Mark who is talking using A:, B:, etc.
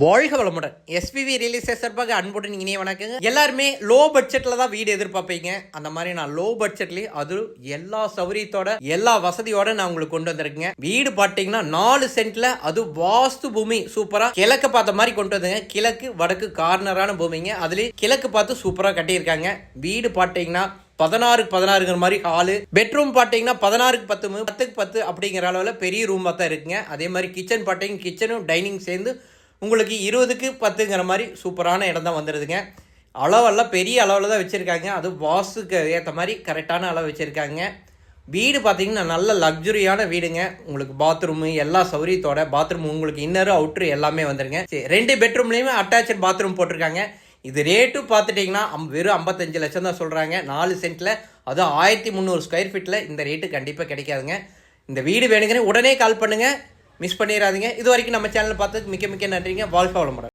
A: வாழ்க வளமுடன். SPB real estate சார்பாக அன்புடன் இனிய வணக்கங்க. எல்லாருமே லோ பட்ஜெட்ல தான் வீடு எதிர்பார்ப்பீங்க. அந்த மாதிரி நான் லோ பட்ஜெட்லயே அது எல்லா சௌகரியத்தோட எல்லா வசதியோட நான் உங்களுக்கு கொண்டு வந்திருக்கேங்க. வீடு பாத்தீங்கன்னா 4 சென்ட்ல அது வாஸ்து பூமி சூப்பரா கிழக்கு பார்த்த மாதிரி கொண்டு வந்துங்க. கிழக்கு வடக்கு கார்னரான பூமிங்க. அதுலயும் கிழக்கு பார்த்து சூப்பரா கட்டியிருக்காங்க. வீடு பாத்தீங்கன்னா 16 மாதிரி ஹாலு, பெட்ரூம் பாத்தீங்கன்னா 16 10 10 10 அப்படிங்கிற அளவுல பெரிய ரூம் தான் இருக்குங்க. அதே மாதிரி கிச்சன் பாத்தீங்கன்னா கிச்சனும் டைனிங் சேர்ந்து உங்களுக்கு 20க்கு 10ங்கிற மாதிரி சூப்பரான இடம் தான் வந்துடுதுங்க. அளவெல்லாம் பெரிய அளவில் தான் வச்சுருக்காங்க. அது வாஸ்துக்கு ஏற்ற மாதிரி கரெக்டான அளவு வச்சுருக்காங்க. வீடு பார்த்தீங்கன்னா நல்ல லக்ஸுரியான வீடுங்க. உங்களுக்கு பாத்ரூமு எல்லா சௌகரியத்தோட பாத்ரூம் உங்களுக்கு இன்னரு அவுட்ரு எல்லாமே வந்துருங்க. சரி, 2 பெட்ரூம்லேயுமே அட்டாச்சு பாத்ரூம் போட்டிருக்காங்க. இது ரேட்டு பார்த்துட்டிங்கன்னா வெறும் 55 லட்சம் தான் சொல்கிறாங்க. 4 சென்ட்டில் அது 1300 ஸ்கொயர் ஃபீட்டில் இந்த ரேட்டு கண்டிப்பாக கிடைக்காதுங்க. இந்த வீடு வேணுங்கிற உடனே கால் பண்ணுங்கள், மிஸ் பண்ணிடாதீங்க. இது வரைக்கும் நம்ம சேனல் பார்த்ததுக்கு மிக்க மிக்க நன்றிங்க. வாழ்க வளமுடன்.